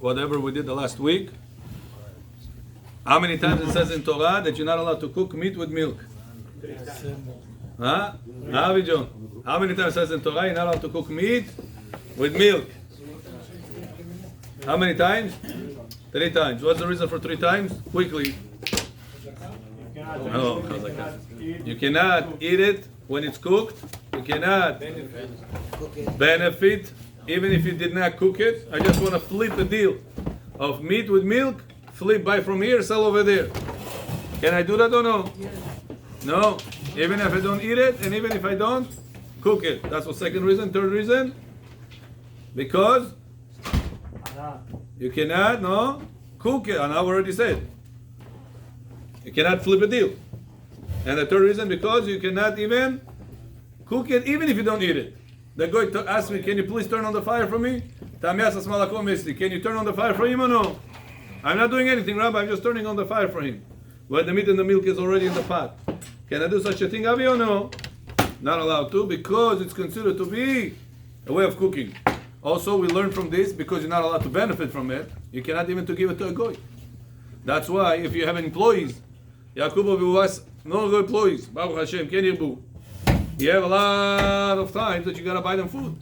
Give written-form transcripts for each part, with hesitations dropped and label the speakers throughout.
Speaker 1: whatever we did the last week. How many times it says in Torah that you're not allowed to cook meat with milk? Huh? Avi John. How many times it says in Torah you're not allowed to cook meat with milk? How many times? 3 times. What's the reason for 3 times? Quickly. Oh, you cannot eat it when it's cooked. You cannot benefit even if you did not cook it. I just want to flip the deal of meat with milk. Flip, buy from here, sell over there. Can I do that or no? No. Even if I don't eat it, and even if I don't cook it. That's the second reason. Third reason, because you cannot, cook it. And I've already said. You cannot flip a deal. And the third reason, because you cannot even cook it, even if you don't eat it. The guy asked me, can you please turn on the fire for me? Can you turn on the fire for him or no? I'm not doing anything, Rabbi. I'm just turning on the fire for him. Where the meat and the milk is already in the pot. Can I do such a thing, Avi, or no? Not allowed to, because it's considered to be a way of cooking. Also, we learn from this, because you're not allowed to benefit from it, you cannot even to give it to a goy. That's why, if you have employees, Yaakov was no employees, Baruch Hashem, Ken Yirbu. You have a lot of times that you gotta buy them food.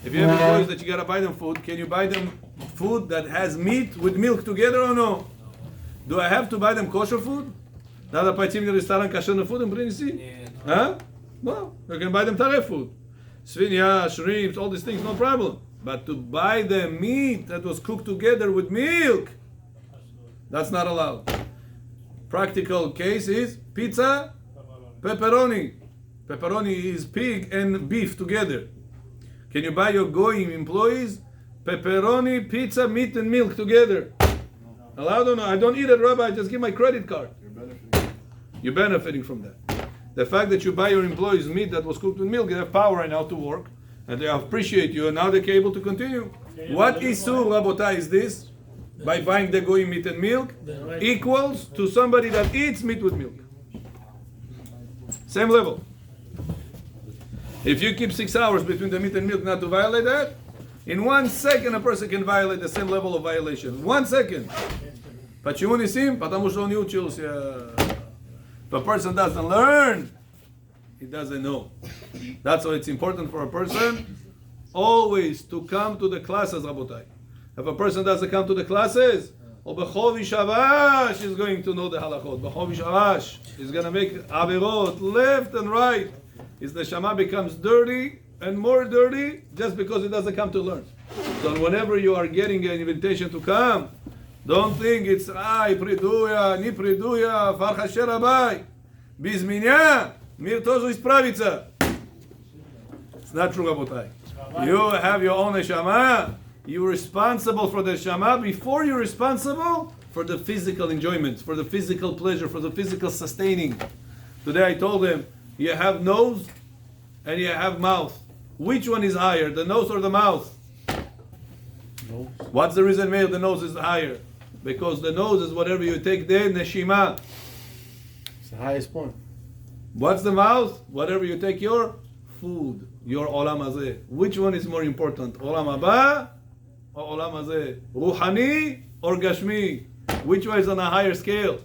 Speaker 1: If you have employees that you gotta buy them food, can you buy them food that has meat with milk together or no? Do I have to buy them kosher food? Надо пойти в ресторан кошерный food and принести? Huh? No, you can buy them taref food. Svinya, shrimps, all these things, no problem. But to buy the meat that was cooked together with milk, that's not allowed. Practical case is pizza, pepperoni. Pepperoni is pig and beef together. Can you buy your goyim employees pepperoni, pizza, meat and milk together? Allowed or no? I don't eat it, Rabbi. I just give my credit card. You're benefiting from that. The fact that you buy your employees meat that was cooked with milk, they have power right now to work, and they appreciate you, and now they're able to continue. What isur, Rabotai, is this? By buying the goyim meat and milk, equals to somebody that eats meat with milk. Same level. If you keep 6 hours between the meat and milk not to violate that, in 1 second a person can violate the same level of violation. 1 second. Почему не сим? Потому что он не учился. If a person doesn't learn, he doesn't know. That's why it's important for a person always to come to the classes, Rabotai. If a person doesn't come to the classes, Bechovi Shavash is going to know the halachot. Bechovi Shavash is going to make averot left and right. His neshama becomes dirty and more dirty just because he doesn't come to learn. So whenever you are getting an invitation to come, don't think it's приду не приду я, фархаше рабай. Без меня мир тоже исправится. It's not true, Rabotai. You have your own neshama. You're responsible for the neshama before you're responsible for the physical enjoyment, for the physical pleasure, for the physical sustaining. Today I told him, you have nose and you have mouth. Which one is higher, the nose or the mouth? Nose. What's the reason why the nose is higher? Because the nose is whatever you take there, neshima.
Speaker 2: It's the highest point.
Speaker 1: What's the mouth? Whatever you take your food, your olam hazeh. Which one is more important? Olam haba or olam hazeh? Ruhani or gashmi? Which one is on a higher scale?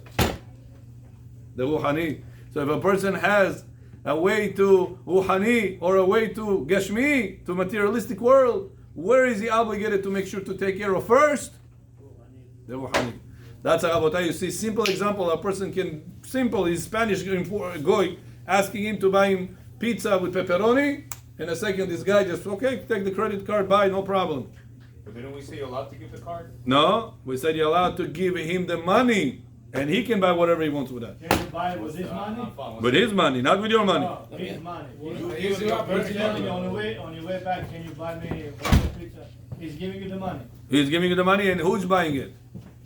Speaker 1: The ruhani. So if a person has a way to ruhani or a way to gashmi, to materialistic world, where is he obligated to make sure to take care of first? The ruhani. That's a Rabotai. You see, simple example, a person can, he's Spanish goy, asking him to buy him pizza with pepperoni. In a second, this guy just, okay, take the credit card, buy, no problem.
Speaker 3: But didn't we say you're allowed to give the card?
Speaker 1: No, we said you're allowed to give him the money, and he can buy whatever he wants with that.
Speaker 4: Can you buy it with his money?
Speaker 1: With his money, not with your money.
Speaker 4: No, his money. He's telling you on your way back, can you buy me one pizza? He's giving you the money.
Speaker 1: He's giving you the money, and who's buying it?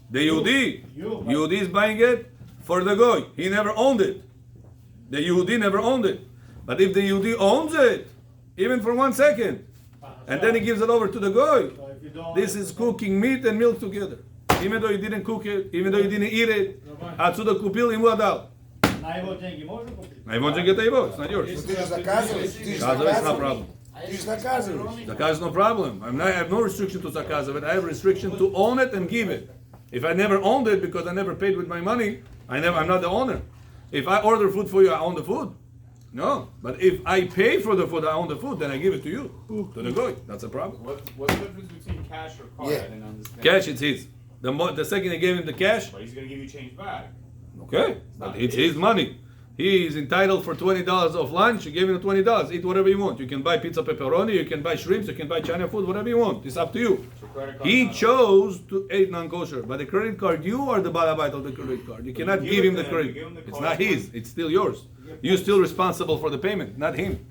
Speaker 1: The Yehudi.
Speaker 4: You.
Speaker 1: Yehudi is buying it for the goy. He never owned it. The Yehudi never owned it. But if the Yehudi owns it, even for 1 second, and then he gives it over to the goy, this is cooking meat and milk together. Even though you didn't cook it, even though you didn't eat it, отсюда купил ему отдал.
Speaker 4: На его деньги можно купить?
Speaker 1: На его деньги это его, it's not yours.
Speaker 2: Ты же заказываешь.
Speaker 1: It's not a problem.
Speaker 2: Use zakazim.
Speaker 1: Zakaz is no problem. I have no restriction to zakaz of it. I have restriction to own it and give it. If I never owned it because I never paid with my money, I'm not the owner. If I order food for you, I own the food. No. But if I pay for the food, I own the food, then I give it to you, to the goy. That's a problem.
Speaker 3: What's the difference between cash or card?
Speaker 2: Yeah.
Speaker 3: I didn't understand.
Speaker 1: Cash, it's his. The second I gave him the cash,
Speaker 3: But he's gonna give you change back.
Speaker 1: okay, but it's his money. He is entitled for $20 of lunch. You give him $20. Eat whatever you want. You can buy pizza pepperoni. You can buy shrimps. You can buy China food. Whatever you want. It's up to you.
Speaker 3: So credit card
Speaker 1: He
Speaker 3: not
Speaker 1: chose to eat non-kosher. But the credit card, you are the balabait of the credit card. You cannot
Speaker 3: give
Speaker 1: give
Speaker 3: it
Speaker 1: him the
Speaker 3: to him,
Speaker 1: credit.
Speaker 3: you give him the
Speaker 1: It's
Speaker 3: card.
Speaker 1: not his. It's still yours. You're still responsible for the payment, not him.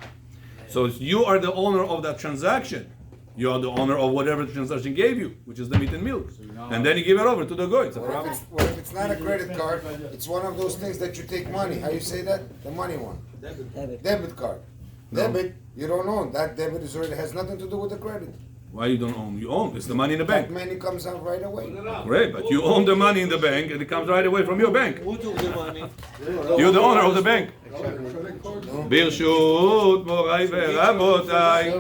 Speaker 1: So you are the owner of that transaction. You are the owner of whatever the transaction gave you, which is the meat and milk. And then you give it over to the goy. It's a problem.
Speaker 2: What if it's not a credit card? It's one of those things that you take money. How you say that? The money one. Debit card.
Speaker 1: No.
Speaker 2: Debit, you don't own. That debit is already has nothing to do with the credit.
Speaker 1: Why you don't own? You own. It's the money in the
Speaker 2: That
Speaker 1: bank.
Speaker 2: money comes out right away.
Speaker 1: Great, but you own the money in the bank and it comes right away from your bank.
Speaker 5: Who took the money?
Speaker 1: You're the owner of the bank.
Speaker 2: No?
Speaker 1: ברשות מוריי ורבותיי,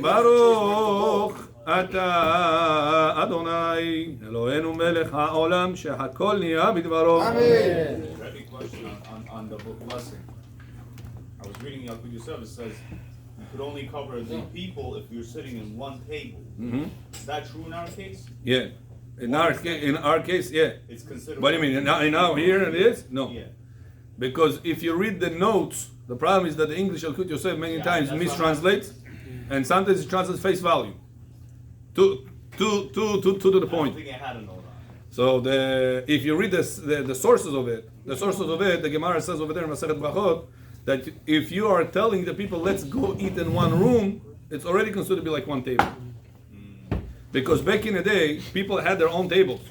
Speaker 1: ברוך אתה אדוני אלוהינו מלך העולם שהכל נהיה בדברו.
Speaker 2: Amen.
Speaker 3: Very question on the book blessing. I was reading Yalkut Yosef. It says you could only cover the people if you're sitting in one table. Is that true in our case?
Speaker 1: Yeah. In our case, yeah.
Speaker 3: It's considered.
Speaker 1: What do you mean? Now here it is? No.
Speaker 3: Yeah.
Speaker 1: Because if you read the notes, the problem is that the English Yalkut Yosef many times
Speaker 3: that's what
Speaker 1: mistranslates, and sometimes it translates face value. To the
Speaker 3: I
Speaker 1: point.
Speaker 3: don't think I had a note on it.
Speaker 1: So if you read the sources of it, the Gemara says over there in Masechet Brachot that if you are telling the people let's go eat in one room, it's already considered to be like one table. Because back in the day, people had their own tables,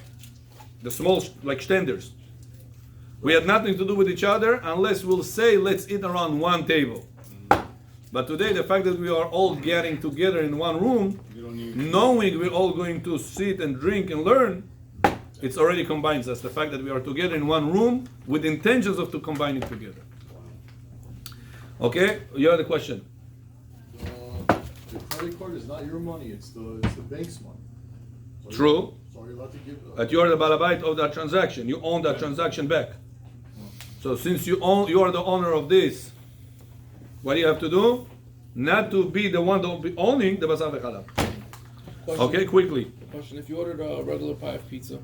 Speaker 1: the small like stenders. We had nothing to do with each other unless we'll say let's eat around one table. But today, the fact that we are all getting together in one room,
Speaker 3: You don't need.
Speaker 1: knowing we're all going to sit and drink and learn, it's already combines us. The fact that we are together in one room with intentions of to combining together. Okay, you have the question.
Speaker 6: The credit card is not your money, it's the bank's money. So
Speaker 1: True.
Speaker 6: So you're allowed to give.
Speaker 1: But you are the balabait of that transaction. You own that transaction back. So since you are the owner of this, what do you have to do? Not to be the one that be owning the basar v'chalab. Okay, quickly.
Speaker 5: Question: if you ordered a regular pie of pizza,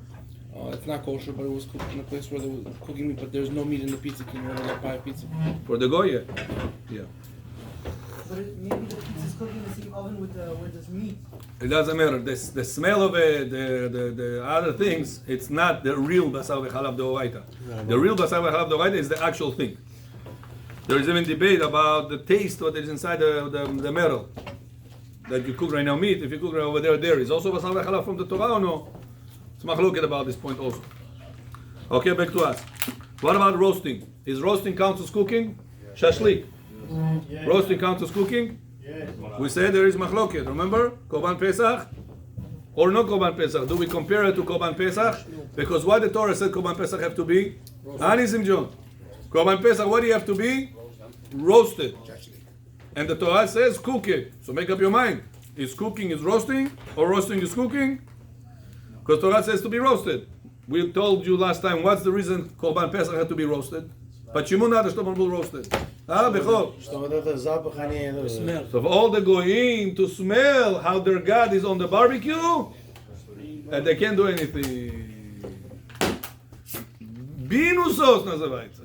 Speaker 5: it's not kosher, but it was cooked in a place where they were cooking meat, but there's no meat in the pizza. Can you order that pie of pizza?
Speaker 1: For the goy, yeah.
Speaker 7: But maybe the pizza's cooking in the same oven with this meat.
Speaker 1: It doesn't matter. The smell of it, the other things, it's not the real basar v'chalab d'oraita. The real basar v'chalab d'oraita is the actual thing. There is even debate about the taste what is inside the metal that you cook right now meat. If you cook right over there is also basar v'chalab from the Torah or no? It's machloket about this point also. Okay, back to us. What about roasting? Is roasting counts as cooking? Shashlik.
Speaker 4: Yeah.
Speaker 1: Roasting counts as cooking?
Speaker 4: Yes.
Speaker 1: We said there is machloket. Remember? Korban Pesach or no Korban Pesach? Do we compare it to Korban Pesach? Because why the Torah said Korban Pesach have to be? Anisim John. Korban Pesach, what do you have to be? Roasted. And the Torah says cook it. So make up your mind. Is cooking is roasting or roasting is cooking? Because Torah says to be roasted. We told you last time what's the reason Korban Pesach had to be roasted. But Shimun had to be roasted. Ah, Bechor. So for all the goyim to smell how their God is on the barbecue, and they can't do anything. Binusos nazывается.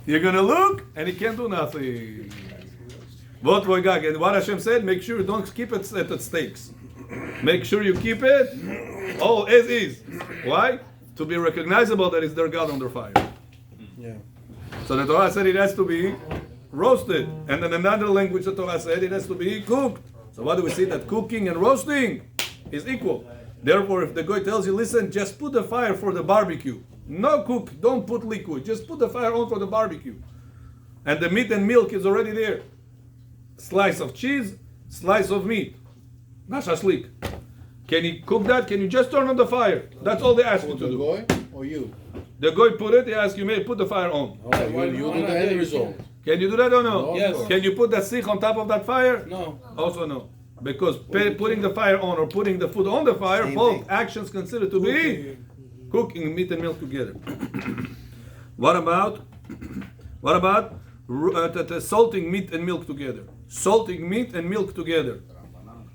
Speaker 1: You're gonna look, and he can't do nothing. What Voigag, and what Hashem said, make sure you don't keep it at the stakes. Make sure you keep it all as is. Why? To be recognizable that it's their God on their fire.
Speaker 2: Yeah.
Speaker 1: So the Torah said it has to be roasted. And in another language the Torah said it has to be cooked. So what do we see? That cooking and roasting is equal. Therefore, if the guy tells you, listen, just put the fire for the barbecue. No cook, don't put liquid. Just put the fire on for the barbecue. And the meat and milk is already there. Slice of cheese, slice of meat. Not shashlik. Can you cook that? Can you just turn on the fire? That's all they ask you to
Speaker 2: The
Speaker 1: do.
Speaker 2: goy or you?
Speaker 1: The guy put it, he asks you, may put the fire on.
Speaker 2: You do the end result.
Speaker 1: Can you do that or no?
Speaker 5: Yes.
Speaker 1: Can you put the sikh on top of that fire?
Speaker 5: No.
Speaker 1: Also no. Because putting the fire on or putting the food on the fire,
Speaker 2: Same
Speaker 1: both
Speaker 2: thing.
Speaker 1: actions considered to be cooking meat and milk together. What about salting meat and milk together? Salting meat and milk together.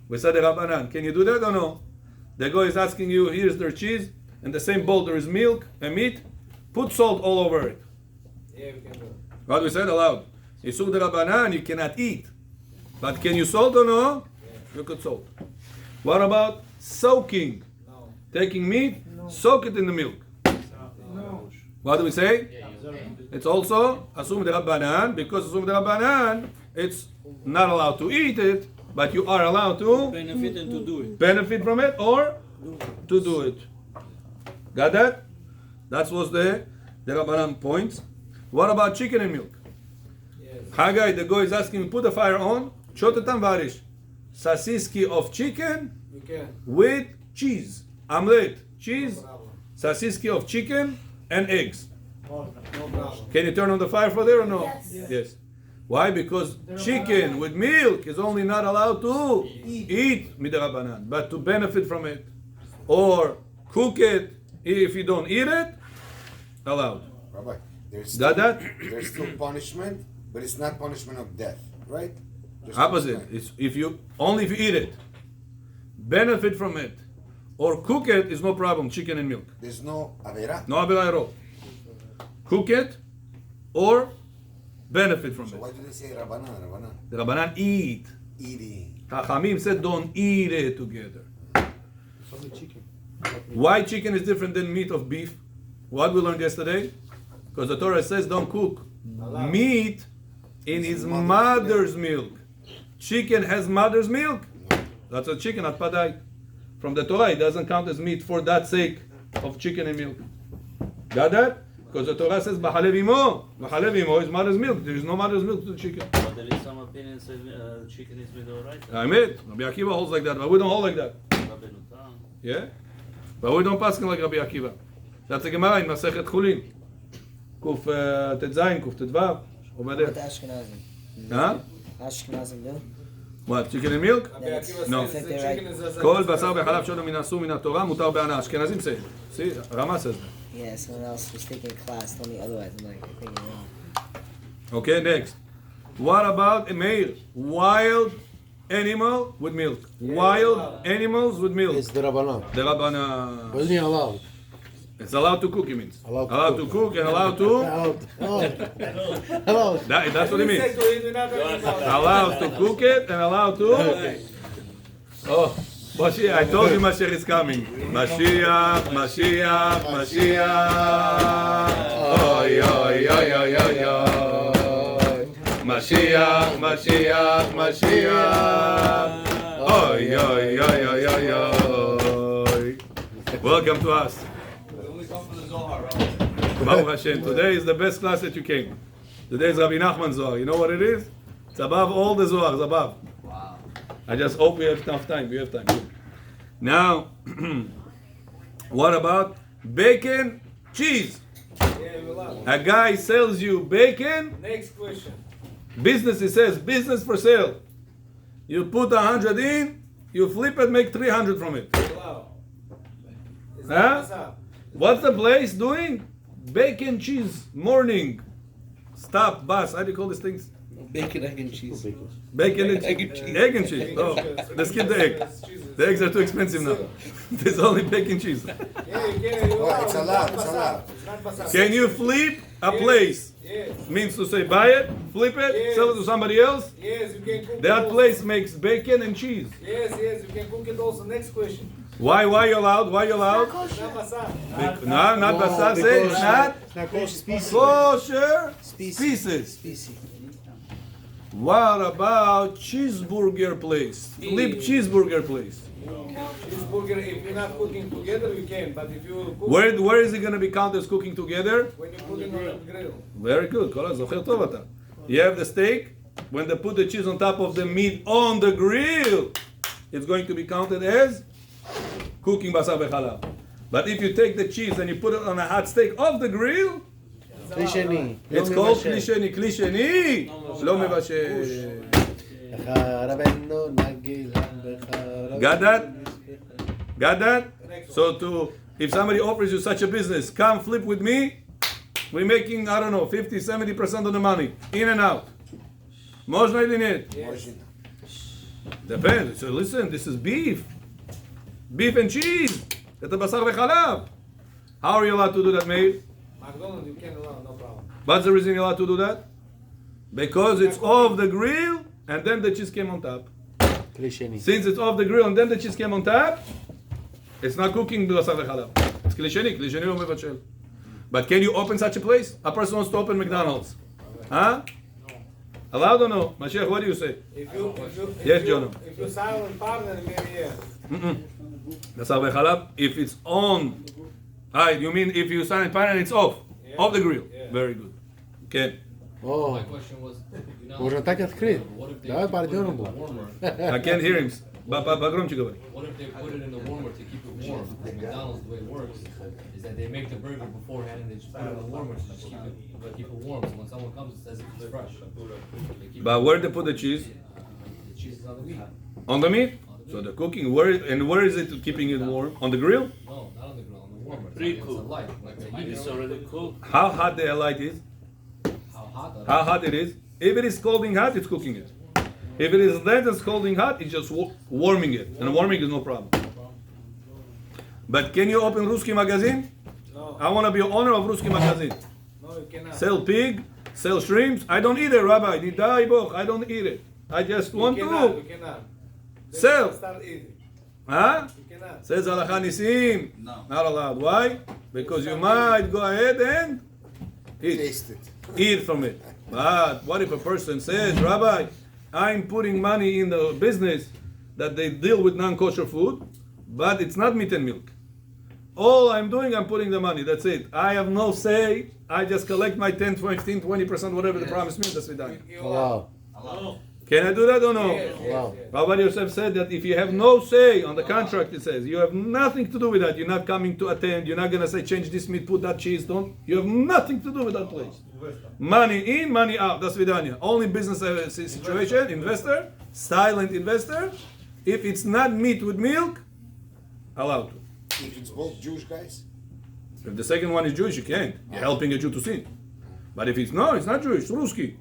Speaker 1: We said the Rabbanan. Can you do that or no? The guy is asking you, here's their cheese, and the same bowl there is milk and meat. Put salt all over it.
Speaker 7: Yeah, we can do it.
Speaker 1: What we said allowed. Isur the Rabbanan, you cannot eat. But can you salt or no? You could salt. What about soaking?
Speaker 7: No.
Speaker 1: Taking meat, soak it in the milk.
Speaker 7: No.
Speaker 1: What do we say? It's also assume the Rabbanan, because assume the Rabbanan, it's not allowed to eat it, but you are allowed to
Speaker 5: Benefit and to do it.
Speaker 1: benefit from it or to do it. Got that? That was the Rabbanan points. What about chicken and milk? Haggai, the guy is asking, put the fire on, chotetam varish. Sasiski of chicken
Speaker 7: You can.
Speaker 1: with cheese. Omelette, cheese,
Speaker 7: No problem.
Speaker 1: sasiski of chicken and eggs.
Speaker 7: No problem.
Speaker 1: Can you turn on the fire for there or no? Yes. Why? Because chicken with milk is only not allowed to eat midrabanan, but to benefit from it or cook it. If you don't eat it, allowed.
Speaker 2: Rabbi, there's
Speaker 1: Got
Speaker 2: still,
Speaker 1: that?
Speaker 2: there's still punishment, but it's not punishment of death, right? Just
Speaker 1: Opposite.
Speaker 2: explain.
Speaker 1: It's if you only if you eat it, benefit from it, or cook it is no problem. Chicken and milk,
Speaker 2: There's no avera.
Speaker 1: no abela at all. Cook it or benefit from
Speaker 2: So
Speaker 1: it.
Speaker 2: why do they say Rabbanan? Rabbanan.
Speaker 1: The Rabbanan eat.
Speaker 2: Eating.
Speaker 1: Chachamim said don't eat it together. Why chicken is different than meat of beef? What we learned yesterday? Because the Torah says don't cook meat in his mother's milk. Chicken has mother's milk. That's a chicken at padai. From the Torah, it doesn't count as meat for that sake of chicken and milk. Got that? Because the Torah says Bahalev imo. Bahalev imo is mother's milk. There is no mother's milk to the chicken.
Speaker 8: But there is some opinions that chicken is with all right.
Speaker 1: Amen. Rabbi Akiva holds like that, but we don't hold like that. Yeah? But we don't pass like Rabbi Akiva. That's a Gemara in Masechet Chulin. Kuf Tetzayin, Kuf Tetvav. Over
Speaker 9: What
Speaker 1: there.
Speaker 9: the Ashkenazim?
Speaker 1: Huh?
Speaker 9: Ashkenazim do?
Speaker 1: What, chicken and milk? No. כל בשר וחלב שאינו מן האסור מן התורה מותר בהנאה. אשכנזים say. See, Rama says that.
Speaker 9: Yeah, someone else was taking a class told me otherwise. I'm like, I think you're wrong.
Speaker 1: Okay, next. What about a male? Wild animal with milk. Wild animals with milk.
Speaker 10: It's the Rabbanan.
Speaker 1: The Rabbanan.
Speaker 10: What is he allowed?
Speaker 1: It's allowed to cook, it means.
Speaker 10: Allowed to
Speaker 1: to cook and allowed to...
Speaker 10: Hello.
Speaker 1: That's what it means. Allowed to cook it and allowed to... Oh, Mashiach, I told you Mashiach is coming. Mashiach, Mashiach, Mashiach. Oy, oy, oy, oy, oy, oy. Mashiach, Mashiach, Mashiach. Oy, oy, oy, oy, oy, oy. Welcome to us. Baruch Hashem. Today is the best class that you came. Today is Rabbi Nachman Zohar. You know what it is? It's above all the Zohars, above. Wow. I just hope we have enough time. We have time. Good. Now, what about bacon, cheese? A guy sells you bacon.
Speaker 7: Next question.
Speaker 1: Business, he says, business for sale. You put 100 in, you flip it, make 300 from it.
Speaker 7: Wow.
Speaker 1: Huh? What's the place doing? Bacon, cheese, morning. Stop, bus. How do you call these things?
Speaker 5: Bacon, egg, and cheese.
Speaker 1: Bacon and
Speaker 5: Egg and cheese.
Speaker 1: Egg and cheese. Oh, let's skip the egg. The eggs are too expensive now. There's only bacon cheese.
Speaker 7: Yeah, you can.
Speaker 2: Oh, it's allowed. It's allowed.
Speaker 7: It's not basar.
Speaker 1: Can you flip a place?
Speaker 7: Yes.
Speaker 1: Means to say buy it, flip it,
Speaker 7: Yes.
Speaker 1: sell it to somebody else.
Speaker 7: Yes, you can cook
Speaker 1: That
Speaker 7: it
Speaker 1: place makes bacon and cheese.
Speaker 7: Yes, yes, you can cook it also. Next question.
Speaker 1: Why you allowed? Why you allowed?
Speaker 7: It's not basar.
Speaker 1: No, not basar. Say it's not kosher pieces.
Speaker 9: Species.
Speaker 1: What about cheeseburger place? Flip cheeseburger place.
Speaker 7: Cheeseburger, if you're not cooking together, you can. But if you cook,
Speaker 1: Where is it going to be counted as cooking together?
Speaker 7: when you put it on the grill.
Speaker 1: Very good. Kol zocher tov ata. You have the steak. When they put the cheese on top of the meat on the grill, it's going to be counted as cooking basar v'chalav. But if you take the cheese and you put it on a hot steak off the grill,
Speaker 10: כלי שני.
Speaker 1: It's called כלי שני. כלי שני לא מבשל.
Speaker 10: רבנו נגילה בך.
Speaker 1: Got that? Got that? So if somebody offers you such a business, come flip with me. We're making, I don't know, 50, 70% of the money. In and out. Можно или нет? Depends. So listen, this is beef. Beef and cheese. Это בשר וחלב. How are you allowed to do that, Meir?
Speaker 11: McDonald's, you can allow, no problem.
Speaker 1: What's the reason you're allowed to do that? Because it's off the grill and then the cheese came on top.
Speaker 10: כלי שני.
Speaker 1: Since it's off the grill and then the cheese came on top, it's not cooking בשר וחלב. It's כלי שני, כלי שני לא מבשל. But can you open such a place? A person wants to open McDonald's. Huh? Allowed or no? Mashiach, what do you say? Yes, John.
Speaker 11: If you silent partner, maybe yeah.
Speaker 1: בשר וחלב, if it's on. You mean if you sign it and it's off?
Speaker 11: Yeah.
Speaker 1: Off the grill.
Speaker 11: Yeah.
Speaker 1: Very good. Okay.
Speaker 10: או,
Speaker 12: My question was,
Speaker 10: можно так открыть.
Speaker 12: what if they
Speaker 10: Давай
Speaker 12: put it in
Speaker 10: по-ордерному.
Speaker 12: the warmer?
Speaker 1: I can't hear him. Погромче говори.
Speaker 12: What if they put it in the warmer to keep it warm? Because McDonald's, the way it works is that they make the burger beforehand and they just put it in the warmer to just keep it warm. So when someone comes, it says it's fresh. They keep
Speaker 1: But where they put the cheese?
Speaker 12: the cheese is on the meat.
Speaker 1: On the meat? So the cooking, where is it keeping it warm? On the grill?
Speaker 12: No, not on the grill, on the warmer. It's
Speaker 8: Pre-cooked.
Speaker 12: a light, like the heat.
Speaker 8: It's already cooked.
Speaker 1: How hot the light is?
Speaker 12: How hot?
Speaker 1: How hot it is? If it is scalding hot, it's cooking it. If it is less than scalding hot, it's just warming it. And warming is no problem. But can you open Ruski magazine?
Speaker 11: No.
Speaker 1: I want to be owner of Ruski magazine.
Speaker 11: No, you cannot.
Speaker 1: Sell pig, sell shrimps. I don't eat it, Rabbi. Nidai boch. I don't eat it. I just want
Speaker 11: You cannot. You
Speaker 1: to
Speaker 11: cannot. Then
Speaker 1: sell.
Speaker 11: you start eating.
Speaker 1: Huh?
Speaker 11: You cannot.
Speaker 1: Says Halacha Nisim.
Speaker 3: No.
Speaker 1: Not allowed. Why? Because you might go ahead and eat.
Speaker 2: Taste it.
Speaker 1: Eat from it. But what if a person says, Rabbi, I'm putting money in the business that they deal with non-kosher food, but it's not meat and milk. All I'm doing, I'm putting the money. That's it. I have no say. I just collect my 10, 15, 20%, whatever the promise means. That's it.
Speaker 11: You allow.
Speaker 10: וואו.
Speaker 1: Can I do that or no?
Speaker 11: Yes,
Speaker 10: Wow.
Speaker 11: yes, yes.
Speaker 1: Rabbi Yosef said that if you have no say on the contract, it says you have nothing to do with that. You're not coming to attend. You're not going to say change this meat, put that cheese. Don't. You have nothing to do with that place. Money in, money out. That's vidanya. Only business situation. Investor, silent investor. If it's not meat with milk, allowed to.
Speaker 2: If it's both Jewish guys,
Speaker 1: If the second one is Jewish, you can't. You're helping a Jew to sin. But if it's no, it's not Jewish. It's Ruski.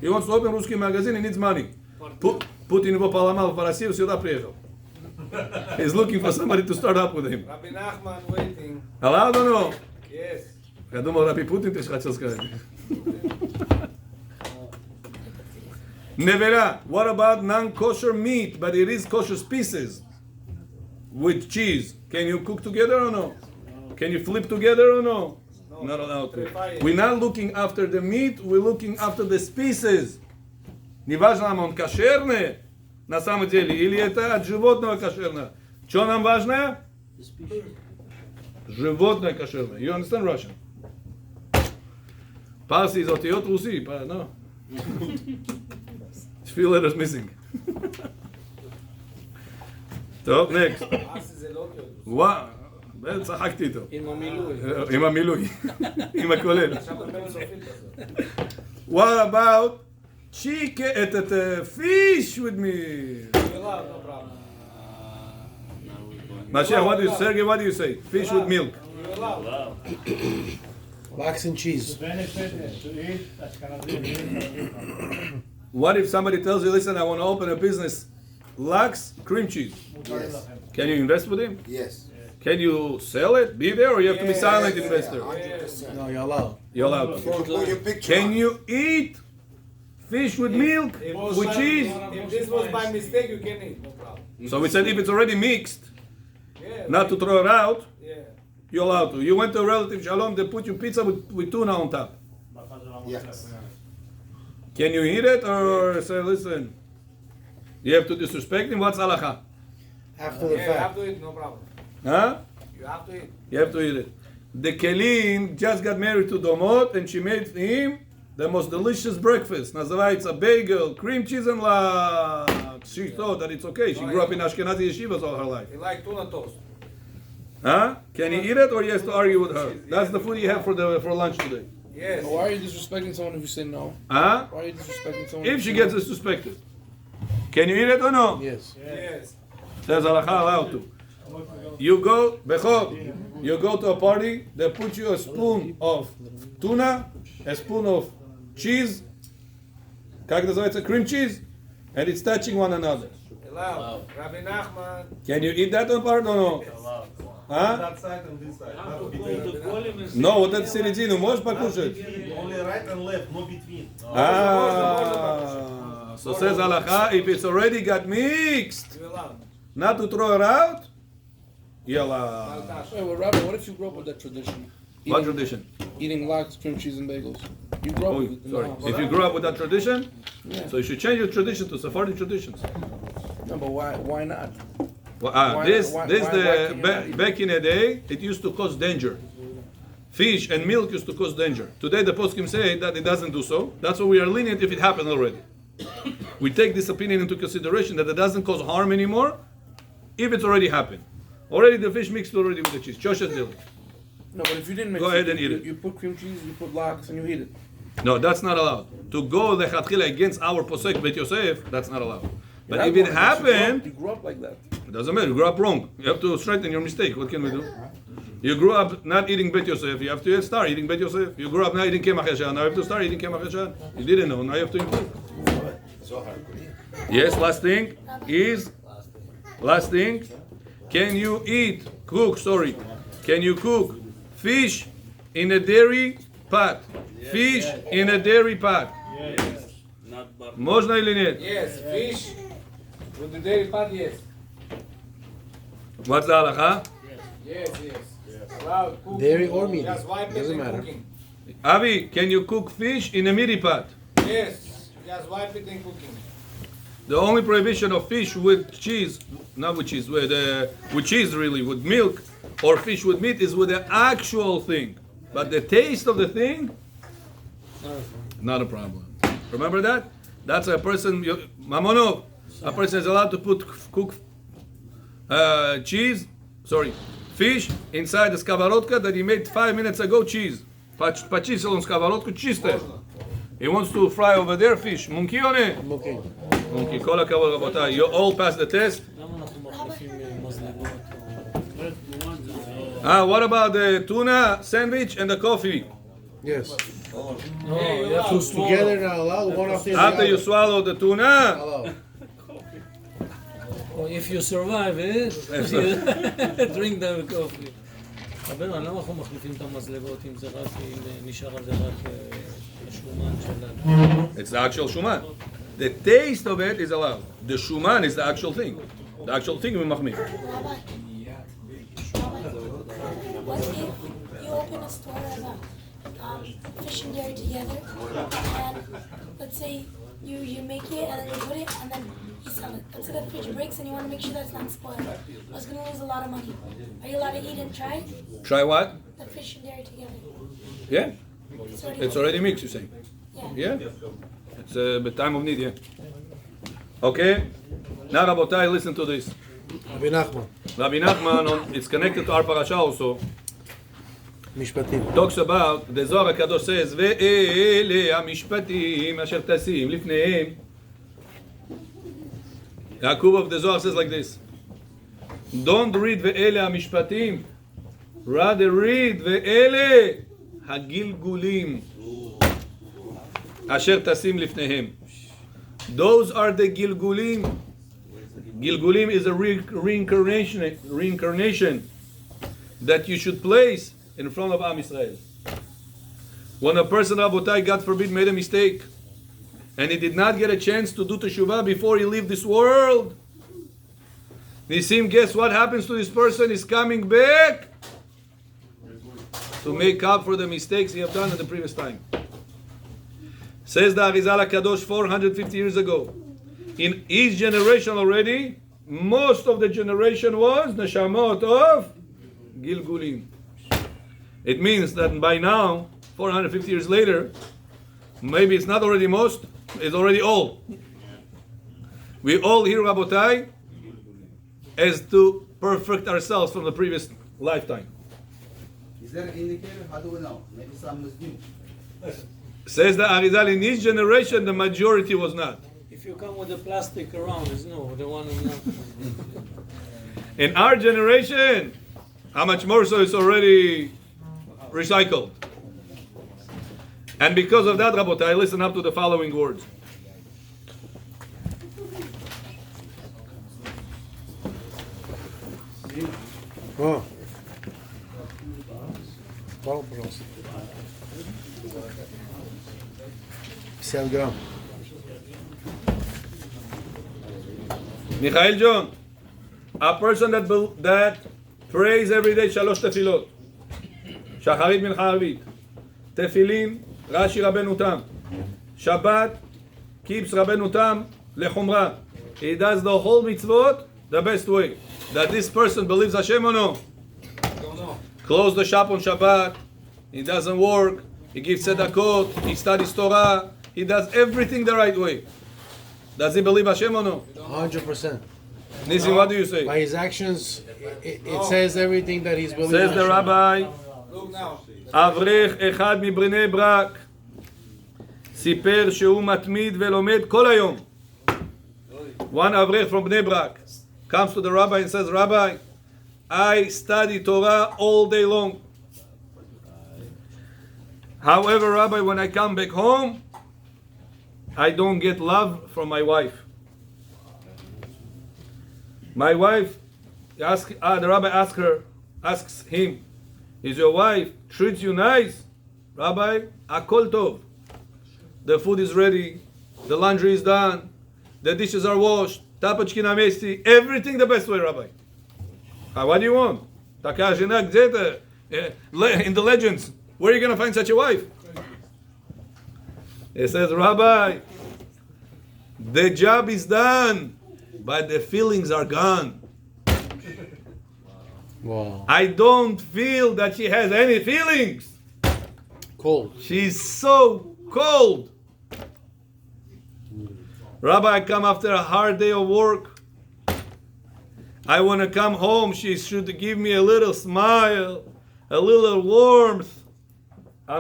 Speaker 1: He wants to open Ruski magazine. He needs money. Putin его поломал в Россию, сюда приехал. He's looking for somebody to start up with him.
Speaker 11: Rabbi Nachman waiting.
Speaker 1: Allowed or no?
Speaker 11: Yes.
Speaker 1: Я думал, Рабби Путин, ты же хотел сказать. Nevera, what about non-kosher meat, but it is kosher pieces with cheese? Can you cook together or no? Can you flip together or no? Not allowed to. We're not looking after the meat, we're looking after the species. Неважно, нам он кошерный, на самом деле, или это от животного кошерное. Что нам важно? Животное кошерное. You understand Russian? Parsi is אותיות רוסי, no? Few letters missing. טוב, next. וואו, צחקתי איתו.
Speaker 5: עם המילוי.
Speaker 1: עם המילוי. עם הכולל. What about chicken, fish with me? Mashiach, what do you say? Sergey, what do you say? Fish with milk.
Speaker 10: Wax and cheese.
Speaker 4: Benefit to eat Ashkenazi.
Speaker 1: What if somebody tells you, listen, I want to open a business, lax cream cheese?
Speaker 2: yes,
Speaker 1: Can you invest with him?
Speaker 2: yes.
Speaker 1: Can you sell it? Be there, or you have to be silent investor?
Speaker 2: 100%.
Speaker 10: No, you're allowed.
Speaker 1: You're allowed
Speaker 2: You
Speaker 1: to.
Speaker 2: can put your picture
Speaker 1: Can
Speaker 2: on.
Speaker 1: you eat fish with milk, with cheese?
Speaker 11: If this was by mistake, you can eat. No problem.
Speaker 1: So we said if it's already mixed,
Speaker 11: Yeah.
Speaker 1: not to throw it out,
Speaker 11: Yeah.
Speaker 1: you're allowed to. You went to a relative shalom, they put you pizza with tuna on top.
Speaker 2: Yes.
Speaker 1: Can you eat it, or say, listen, you have to disrespect him? What's halacha?
Speaker 10: After the
Speaker 11: Yeah, you have
Speaker 10: fact.
Speaker 11: to eat. No problem.
Speaker 1: Huh?
Speaker 11: You have to eat.
Speaker 1: You have to eat it. The Kelin just got married to Domot, and she made for him the most delicious breakfast. Nazarite, a bagel, cream cheese, and lax. She thought that it's okay. She grew up in Ashkenazi yeshivas all her life.
Speaker 11: You like tuna toast.
Speaker 1: Huh? Can he eat it, or he has to argue with her? That's the food you have for lunch today.
Speaker 11: Yes.
Speaker 5: Why are you disrespecting someone if you say no?
Speaker 1: Huh?
Speaker 5: Why are you disrespecting someone?
Speaker 1: If she gets disrespected, can you eat it or no?
Speaker 10: Yes.
Speaker 11: Yes.
Speaker 1: Says halacha allowed to. You go, bechor, you go to a party, they put you a spoon of tuna, a spoon of cheese, как называется, cream cheese, and it's touching one another.
Speaker 11: Allowed. Rabbi Nachman.
Speaker 1: Can you eat that on part or no? Huh?
Speaker 3: That side and this side.
Speaker 8: How to go to volume and
Speaker 1: No, вот это середину можешь покушать?
Speaker 3: Only right and left, no between.
Speaker 1: Ah, so says halacha, if it's already got mixed,
Speaker 11: You allowed.
Speaker 1: not to throw it out, yalla.
Speaker 5: Wait, well, Rabbi, what if you grew up with that tradition?
Speaker 1: What tradition?
Speaker 5: Eating lox, cream cheese, and bagels. You grew up
Speaker 1: Oh,
Speaker 5: with it in the
Speaker 1: sorry.
Speaker 5: house.
Speaker 1: If you grew up with that tradition,
Speaker 5: Yeah.
Speaker 1: so you should change your tradition to Sephardi traditions.
Speaker 5: No, but why not?
Speaker 1: Well,
Speaker 5: Why-
Speaker 1: this
Speaker 5: why
Speaker 1: the
Speaker 5: can you not eat it?
Speaker 1: back in the day, it used to cause danger. Fish and milk used to cause danger. Today the poskim say that it doesn't do so. That's why we are lenient if it happened already. We take this opinion into consideration that it doesn't cause harm anymore if it's already happened. Already the fish mixed already with the cheese. Choshes did it.
Speaker 5: No, but if you didn't mix
Speaker 1: Go ahead and eat
Speaker 5: you,
Speaker 1: it.
Speaker 5: You put cream cheese, you put lox, and you eat it.
Speaker 1: No, that's not allowed. To go lechatchila against our posek Bet Yosef, that's not allowed. But
Speaker 5: You're
Speaker 1: if
Speaker 5: not
Speaker 1: it
Speaker 5: going,
Speaker 1: happened,
Speaker 5: you grew up like that.
Speaker 1: it doesn't matter. You grew up wrong. You have to straighten your mistake. What can we do? You grew up not eating Bet Yosef. You have to start eating Bet Yosef. You grew up not eating Kemach Yashan. Now you have to start eating Kemach Yashan. You didn't know. Now you have to improve. Yes, last thing. Can you cook fish in a dairy pot? Fish in a dairy pot.
Speaker 8: not bar.
Speaker 1: Можно или нет?
Speaker 11: Yes. Fish. With the dairy pot, yes.
Speaker 1: What's the halacha?
Speaker 11: Yes. Allowed. Cooking.
Speaker 10: Dairy or meat.
Speaker 11: Just wipe it
Speaker 10: Doesn't
Speaker 11: and
Speaker 10: matter.
Speaker 11: cooking.
Speaker 1: Avi, can you cook fish in a midi pot?
Speaker 11: Yes. Just wipe it and cooking.
Speaker 1: The only prohibition of fish with cheese, not with cheese, with cheese really, with milk, or fish with meat is with the actual thing. But the taste of the thing, not a problem. Remember that? That's a person, Mamonov, a person is allowed to cook fish inside the skavarotka that he made 5 minutes ago, cheese. Почистил он сковородку чистая. He wants to fry over there fish. Monkey on it.
Speaker 10: Okay.
Speaker 1: Monkey. כל הכבוד רבותיי. You all pass the test.
Speaker 8: למה אנחנו מחליפים מזלגות?
Speaker 1: What about the tuna sandwich and the coffee?
Speaker 10: Yes.
Speaker 8: No, you have
Speaker 10: So
Speaker 8: to
Speaker 10: together not allowed. One after the
Speaker 1: After you
Speaker 10: other.
Speaker 1: swallow the tuna,
Speaker 10: Allowed.
Speaker 8: If you survive it, drink the coffee. אבל למה אנחנו מחליפים את המזלגות אם זה רק, אם נשאר על זה רק השומן שלנו?
Speaker 1: it's the actual shuman. The taste of it is allowed. The shuman is the actual thing. The actual thing we mahmir.
Speaker 13: What if you open a store of fish and dairy together, and let's say you make it and then you put it and then you sell it. Let's say the fridge breaks and you want to make sure that it's not spoiled. I was going to lose a lot of money. Are you allowed to eat and try
Speaker 1: Try what?
Speaker 13: the fish and dairy together?
Speaker 1: Yeah.
Speaker 13: It's
Speaker 1: It's already mixed, you're saying?
Speaker 13: Yeah.
Speaker 1: Yeah. It's the time of need, yeah. Okay. Now, Rabotai, listen to this.
Speaker 10: Rabbi Nachman.
Speaker 1: Rabbi Nachman, it's connected to our parasha also.
Speaker 10: משפטים.
Speaker 1: Talks about, the Zohar HaKadosh says, ואלה המשפטים אשר תשים לפניהם. Yaakov of the Zohar says like this. Don't read ואלה המשפטים. Rather read ואלה הגלגולים אשר תשים לפניהם. Those are the gilgulim. Gilgulim is a reincarnation that you should place in front of Am Yisrael. When a person, Rabotai, God forbid, made a mistake, and he did not get a chance to do teshuvah before he left this world, Nisim, guess what happens to this person? He's coming back to make up for the mistakes he have done in the previous time. Says the Arizal HaKadosh 450 years ago. In his generation already, most of the generation was Neshamot of Gilgulim. It means that by now, 450 years later, maybe it's not already most, it's already all. We all here, Rabotai, as to perfect ourselves from the previous lifetime.
Speaker 14: Is there an indicator? How do we know? Maybe some is new.
Speaker 1: Says the Arizal, in his generation, the majority was not.
Speaker 8: If you come with the plastic around, it's no, the one in
Speaker 1: In our generation, how much more so it's already recycled. And because of that, Rabotai, listen up to the following words.
Speaker 10: Oh. Hvala, пожалуйста. 50 грам.
Speaker 1: Michael John, a person that prays every day shalosh tefillot, shacharit mincha arvit, tefillin, Rashi Rabbeinu Tam, Shabbat, keeps Rabbeinu Tam lechumra. He does the whole mitzvot the best way. That this person believes Hashem or no? Close the shop on Shabbat. He doesn't work. He gives tzedakot. He studies Torah. He does everything the right way. Does he believe Hashem or no?
Speaker 10: 100%.
Speaker 1: Nisim, what do you say?
Speaker 10: By his actions, it says everything that he's believing.
Speaker 1: Says the rabbi,
Speaker 11: Look now.
Speaker 1: אברך אחד מבני ברק סיפר שהוא מתמיד ולומד כל היום. One אברך from בני ברק comes to the rabbi and says, Rabbi, I study Torah all day long. However, Rabbi, when I come back home, I don't get love from my wife. My wife, the rabbi asks him, is your wife treats you nice? Rabbi, akol tov. The food is ready, the laundry is done, the dishes are washed, tapachkin amesti, everything the best way, Rabbi. What do you want? In the legends, where are you going to find such a wife? He says, Rabbi, the job is done, but the feelings are gone.
Speaker 10: Wow.
Speaker 1: I don't feel that she has any feelings.
Speaker 10: Cold.
Speaker 1: She's so cold. Rabbi, I come after a hard day of work. I want to come home. She should give me a little smile, a little warmth.
Speaker 2: Yeah.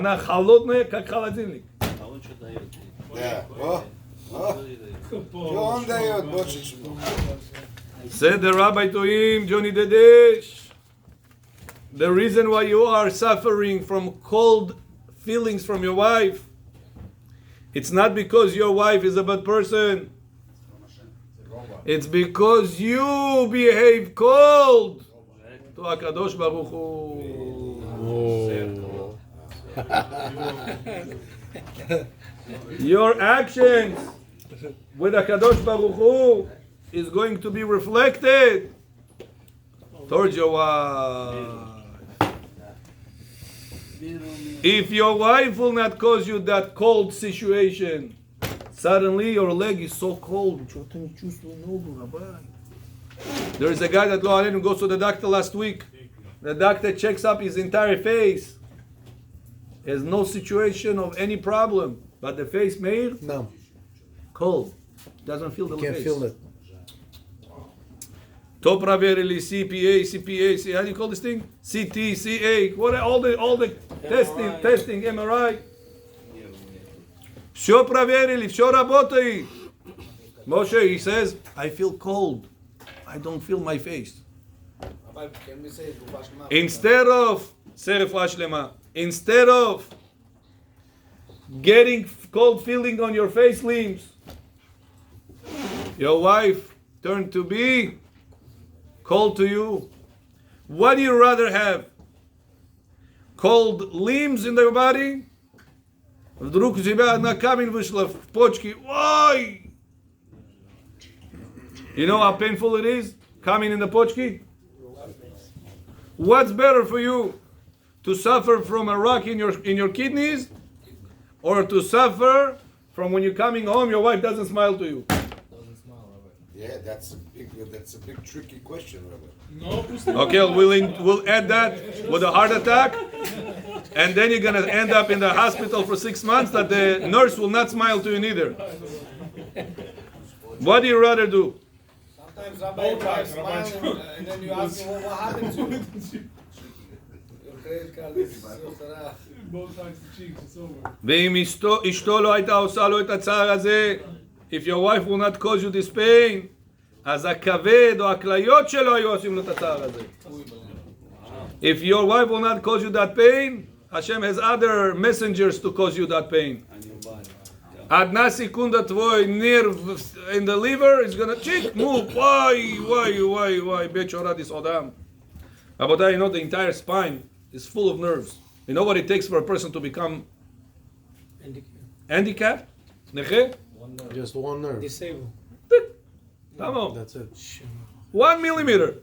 Speaker 1: Said the rabbi to him, Johnny Dedesh, the reason why you are suffering from cold feelings from your wife, it's not because your wife is a bad person. It's because you behave cold to HaKadosh Baruch Hu. Your actions with HaKadosh Baruch Hu is going to be reflected towards your wife. If your wife will not cause you that cold situation, suddenly your leg is so cold. There is a guy that Lo Aleinu goes to the doctor last week. The doctor checks up his entire face. There's no situation of any problem, but the face, Meir?
Speaker 10: No.
Speaker 1: Cold. Doesn't feel the face.
Speaker 10: Can't feel it.
Speaker 1: Top Raverili, CPA, how do you call this thing? CT, CA, what are all the testing, MRI. Shop Raverili, Shop Rabotoi. Moshe, he says, I feel cold. I don't feel my face. Instead of getting cold feeling on your face limbs, your wife turned to be cold to you. What do you rather have? Cold limbs in your body? Вдруг у тебя одна камень вышла в почки. Ой! You know how painful it is? Coming in the почки? What's better for you? To suffer from a rock in your kidneys? Or to suffer from when you're coming home, your wife doesn't smile to you?
Speaker 2: Yeah, that's a big tricky question, Rabbi.
Speaker 1: Okay, we'll add that with a heart attack, and then you're gonna end up in the hospital for 6 months that the nurse will not smile to you neither. What do you rather do?
Speaker 11: Sometimes Rabbi wife smiling and then you ask him, well, what happened to you? credit card is so
Speaker 4: Both sides of the cheeks, it's over.
Speaker 1: ואם אשתו לא הייתה עושה לו את הצער הזה, if your wife will not cause you this pain, אז הכבד או הכליות שלו היו עושים לו את הצער הזה. If your wife will not cause you that pain, Hashem has other messengers to cause you that pain. Одна секунда твой нерв in the liver is gonna move. Why? Bechora this Odam. Rabotai, you know the entire spine is full of nerves. You know what it takes for a person to become handicapped? Neche?
Speaker 10: Just one nerve.
Speaker 8: Disabled.
Speaker 1: Come on.
Speaker 10: That's it.
Speaker 1: 1 millimeter.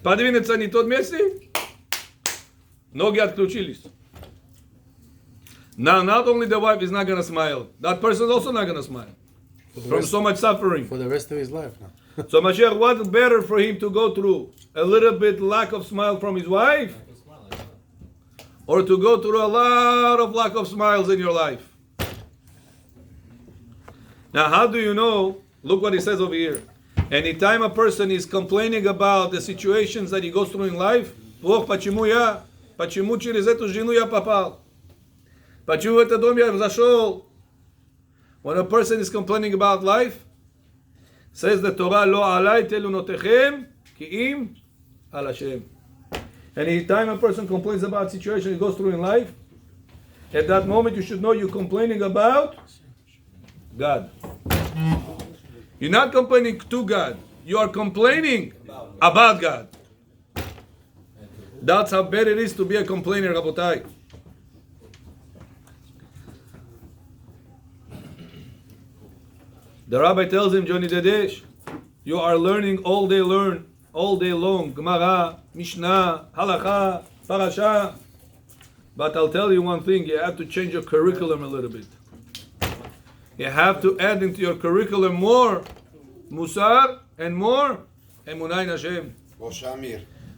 Speaker 1: Подвинется не тот месте, ноги отключились. Now, not only the wife is not going to smile, that person is also not going to smile from so much suffering.
Speaker 10: For the rest of his life now.
Speaker 1: So Mashiach, what's better for him to go through? A little bit lack of smile from his wife? Or to go through a lot of lack of smiles in your life? Now, how do you know? Look what he says over here. Anytime a person is complaining about the situations that he goes through in life, почему через эту жену я попал? Почему в этот дом я зашел? When a person is complaining about life, says the Torah, לא עלי תלונותיכם כי אם על השם. Anytime a person complains about situation he goes through in life, at that moment you should know you're complaining about God. You're not complaining to God. You are complaining about God. That's how bad it is to be a complainer, Rabotai. The rabbi tells him, Johnny Dedesh, you are learning all day long, Gemara, Mishnah, Halacha, Parasha. But I'll tell you one thing, you have to change your curriculum a little bit. You have to add into your curriculum more Musar and more Emunah in Hashem.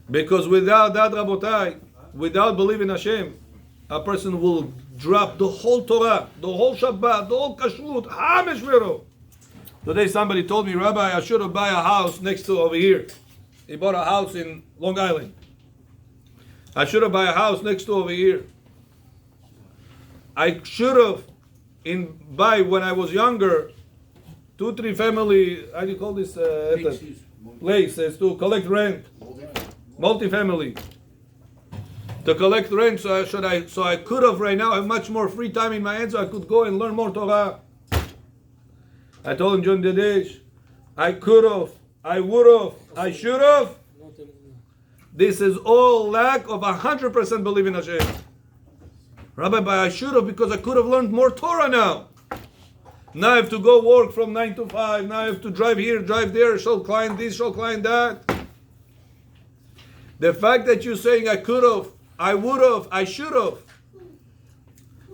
Speaker 1: Because without that, Rabotai, without believing Hashem, a person will drop the whole Torah, the whole Shabbat, the whole Kashrut, Hamish Vero. Today somebody told me, Rabbi, I should have bought a house next to over here. He bought a house in Long Island. I should have bought a house next to over here. I should have buy when I was younger, 2-3 family, how do you call this places to collect rent, multi-family. To collect rent, so I could have right now have much more free time in my hands, so I could go and learn more Torah. I told him, John Dedesh, I could have, I would have, I should have. This is all lack of 100% belief in Hashem. Rabbi, but I should have because I could have learned more Torah now. Now I have to go work from 9 to 5. Now I have to drive here, drive there, show client this, show client that. The fact that you're saying I could have, I would have, I should have,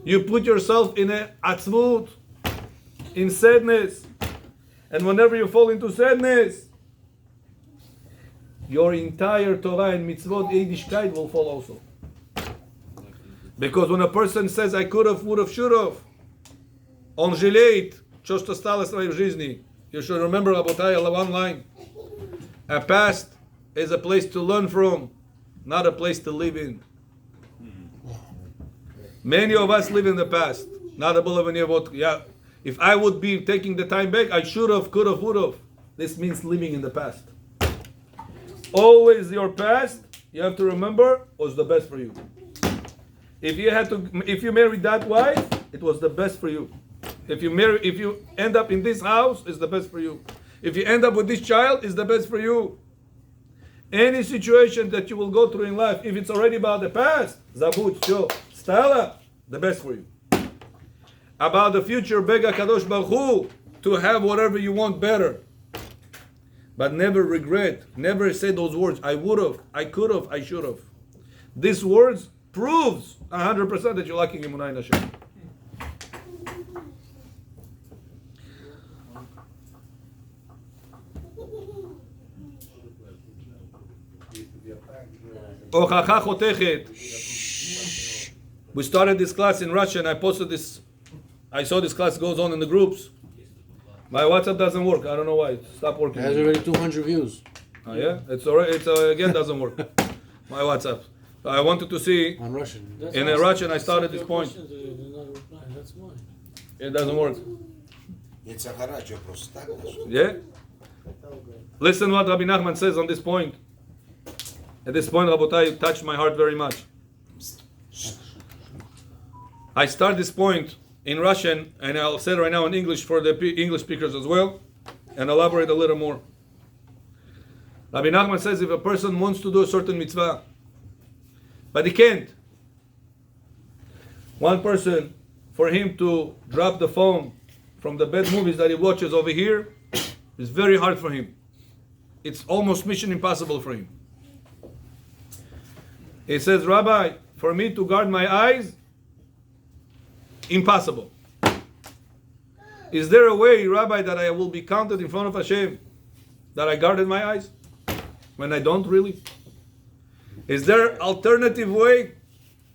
Speaker 1: you put yourself in a atzmut, in sadness. And whenever you fall into sadness, your entire Torah and mitzvot Yiddishkeit will fall also. Because when a person says, I could have, would have, should have, on жалеет, что стало в своей жизни, you should remember, Rabotai, one line. A past is a place to learn from, not a place to live in. Many of us live in the past, not a believe. Yeah, if I would be taking the time back, I should have, could have, would have. This means living in the past. Always your past, you have to remember, was the best for you. If you married that wife, it was the best for you. If you end up in this house, it's the best for you. If you end up with this child, it's the best for you. Any situation that you will go through in life, if it's already about the past, Zabut, Sho, Stala, the best for you. About the future, Bega Kadosh Baruch Hu, to have whatever you want better. But never regret, never say those words, I would have, I could have, I should have. These words proves 100% that you're lacking Emunah in Hashem. Ochacha chotechet. We started this class in Russia and I posted this. I saw this class goes on in the groups. My WhatsApp doesn't work. I don't know why. It stopped working.
Speaker 10: It has already 200 views.
Speaker 1: Oh yeah? It's already, again doesn't work. My WhatsApp. I wanted to see.
Speaker 10: On Russian.
Speaker 1: In a Russian, I started this point.
Speaker 8: That's why.
Speaker 1: It doesn't work.
Speaker 2: It's a haraj, you're prostagnas.
Speaker 1: Yeah? Listen what Rabbi Nachman says on this point. At this point, Rabotai touched my heart very much. I start this point in Russian, and I'll say it right now in English for the English speakers as well, and elaborate a little more. Rabbi Nachman says if a person wants to do a certain mitzvah, but he can't. One person, for him to drop the phone from the bad movies that he watches over here, is very hard for him. It's almost mission impossible for him. He says, Rabbi, for me to guard my eyes, impossible. Is there a way, Rabbi, that I will be counted in front of Hashem that I guarded my eyes when I don't really? Is there alternative way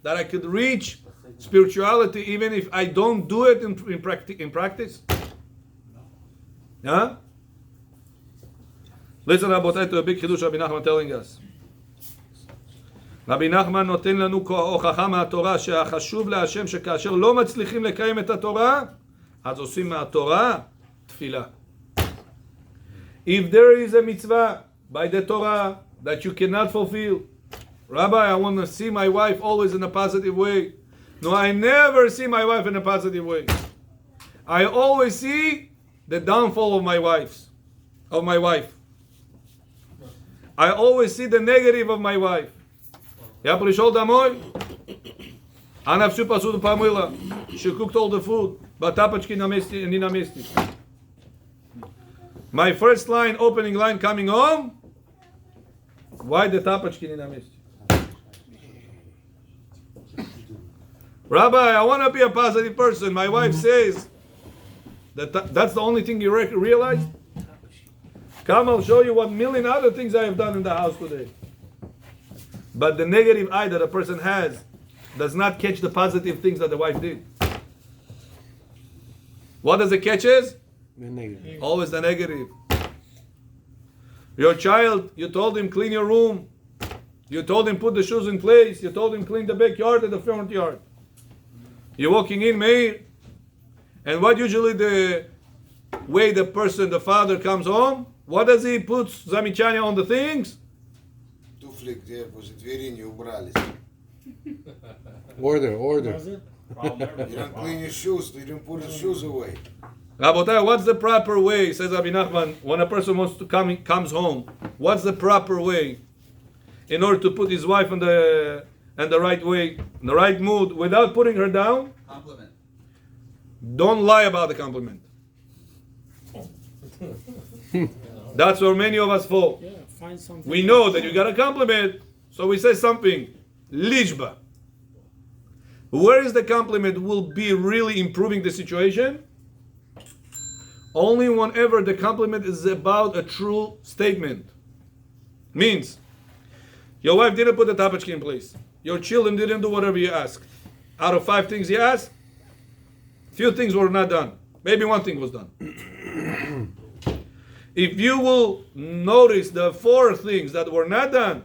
Speaker 1: that I could reach spirituality even if I don't do it in practice? Huh? Listen, Rabotai, to a big chidush Rabbi Nachman telling us. רבי נחמן נותן לנו הוכחה מהתורה שהחשוב להשם שכאשר לא מצליחים לקיים את התורה, אז עושים מהתורה תפילה. If there is a mitzvah by the Torah that you cannot fulfill, Rabbi, I want to see my wife always in a positive way. No, I never see my wife in a positive way. I always see the downfall of my wife. I always see the negative of my wife. Я пришел домой, она всю посуду помыла, she cooked all the food, but тапочки на месте, не на месте. My first line, opening line coming home, why the тапочки не на месте? Rabbi, I want to be a positive person. My wife says that's the only thing you realize? Come, I'll show you what million other things I have done in the house today. But the negative eye that a person has does not catch the positive things that the wife did. What does it catches?
Speaker 10: The negative.
Speaker 1: Always the negative. Your child, you told him clean your room. You told him put the shoes in place. You told him clean the backyard and the front yard. You're walking in, Meir. And what usually the way the person, the father comes home? What does he put zamichanya on the things?
Speaker 2: Где возле двери не убрались.
Speaker 10: Order.
Speaker 2: You don't clean your shoes, you don't put your shoes away.
Speaker 1: Rabotai, what's the proper way? Says Rabbi Nachman, when a person wants to comes home, what's the proper way in order to put his wife in the right way, in the right mood, without putting her down?
Speaker 14: Compliment.
Speaker 1: Don't lie about the compliment. That's where many of us fall.
Speaker 8: Yeah, find something.
Speaker 1: We know that you got a compliment, so we say something. Lishba. Where is the compliment will be really improving the situation? Only whenever the compliment is about a true statement. Means, your wife didn't put the tapachki in place. Your children didn't do whatever you asked. Out of 5 things you asked, few things were not done. Maybe 1 thing was done. If you will notice the 4 things that were not done,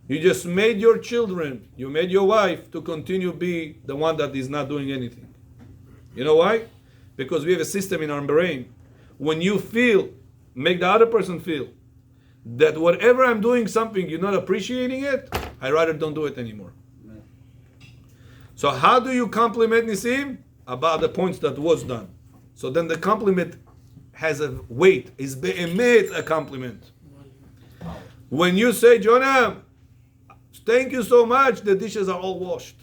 Speaker 1: you just made your children, you made your wife to continue be the one that is not doing anything. You know why? Because we have a system in our brain. When you feel, make the other person feel that whatever I'm doing something, you're not appreciating it, I rather don't do it anymore. So how do you compliment Nisim? About the points that was done. So then the compliment has a weight, is be'emet a compliment. When you say, Jonah, thank you so much, the dishes are all washed.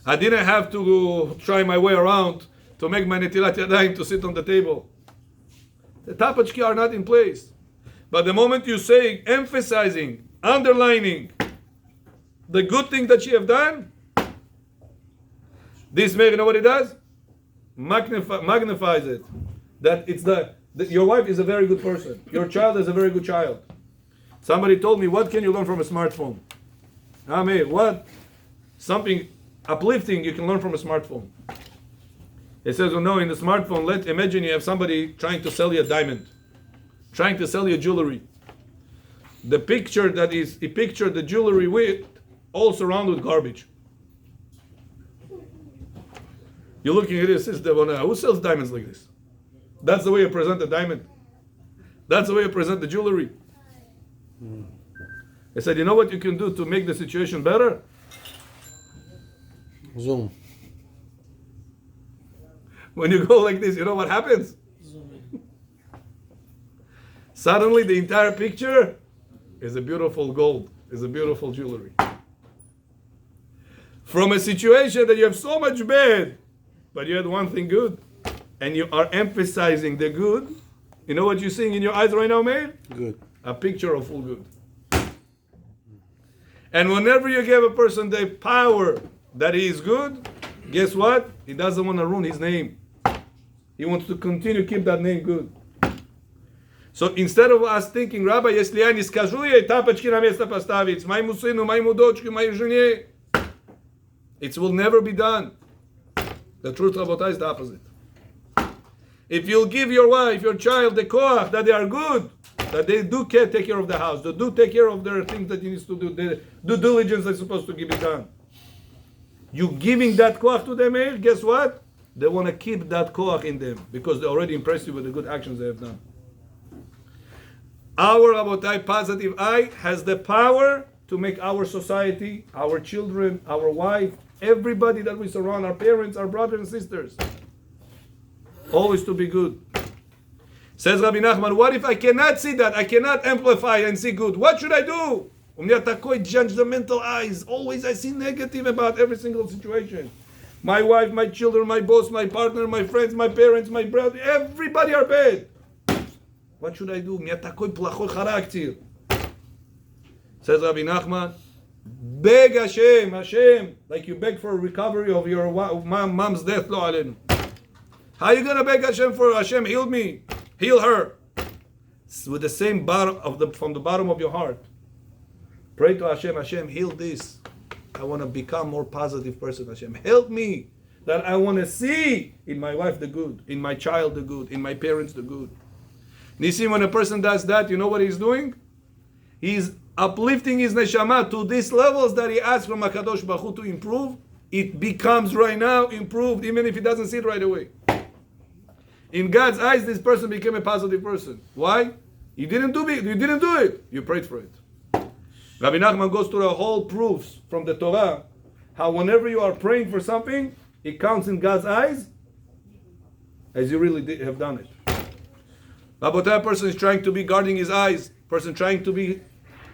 Speaker 1: I didn't have to try my way around to make my netilat yadayim to sit on the table. The tapachki are not in place. But the moment you say, emphasizing, underlining the good thing that she have done, this man, you know what it does? Magnifies it. That it's your wife is a very good person. Your child is a very good child. Somebody told me, what can you learn from a smartphone? I mean, what? Something uplifting you can learn from a smartphone. It says, well, no, in the smartphone, imagine you have somebody trying to sell you a diamond, trying to sell you jewelry. the picture that is, he pictured the jewelry with, all surrounded with garbage. You're looking at this, who sells diamonds like this? That's the way you present the diamond. That's the way you present the jewelry. I said, you know what you can do to make the situation better?
Speaker 10: Zoom.
Speaker 1: When you go like this, you know what happens? Suddenly the entire picture is a beautiful gold, is a beautiful jewelry. From a situation that you have so much bad, but you had one thing good, and you are emphasizing the good, you know what you're seeing in your eyes right now, man?
Speaker 10: Good.
Speaker 1: A picture of full good. And whenever you give a person the power that he is good, guess what? He doesn't want to ruin his name. He wants to continue to keep that name good. So instead of us thinking, Rabbi, если я не скажу ей тапочки на место поставить, моему сыну, моему дочке, моей жене, it will never be done. The truth, Rabotai, is the opposite. If you'll give your wife, your child, the koach that they are good, that they do take care of the house, they do take care of their things that you need to do, the due diligence they're supposed to give it done. You giving that koach to them, guess what? They want to keep that koach in them because they already impressed you with the good actions they have done. Our Rabotai positive eye has the power to make our society, our children, our wife, everybody that we surround, our parents, our brothers and sisters, always to be good. Says Rabbi Nachman, what if I cannot see that? I cannot amplify and see good. What should I do? Judgmental eyes. Always I see negative about every single situation. My wife, my children, my boss, my partner, my friends, my parents, my brother, everybody are bad. What should I do? Says Rabbi Nachman, beg Hashem, Hashem, like you beg for a recovery of your mom's death, lo alenu. How are you going to beg Hashem for Hashem, heal me, heal her? With the same from the bottom of your heart. Pray to Hashem, Hashem, heal this. I want to become more positive person, Hashem. Help me that I want to see in my wife the good, in my child the good, in my parents the good. Nisim, when a person does that, you know what he's doing? He's uplifting his neshama to these levels that he asks from HaKadosh Baruch Hu to improve. It becomes right now improved, even if he doesn't see it right away. In God's eyes, this person became a positive person. Why? You didn't do it. You prayed for it. Rabbi Nachman goes through the whole proofs from the Torah, how whenever you are praying for something, it counts in God's eyes as you really have done it. Rabotai, a person is trying to be guarding his eyes, person trying to be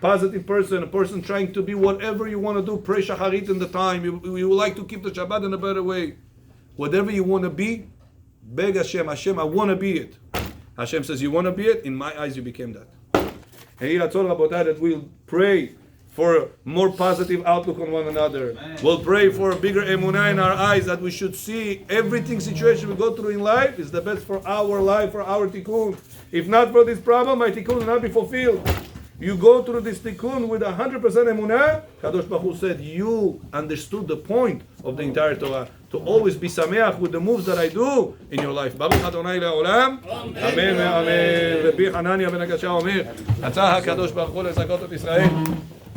Speaker 1: positive person, a person trying to be whatever you want to do, pray shacharit in the time, you would like to keep the Shabbat in a better way. Whatever you want to be, beg Hashem, Hashem, I want to be it. Hashem says, you want to be it? In my eyes you became that. And here I told Rabotai that we'll pray for more positive outlook on one another. Amen. We'll pray for a bigger emunah in our eyes, that we should see everything situation we go through in life is the best for our life, for our tikkun. If not for this problem, my tikkun will not be fulfilled. You go through this tikkun with 100% emunah, Kadosh Baruch Hu said, you understood the point of the entire Torah, to always be sameach with the moves that I do in your life. Baruch Adonai le'olam. Amen. Rabbi Hanania ben Akasha omer, רצה הקדוש ברוך הוא לזכות את ישראל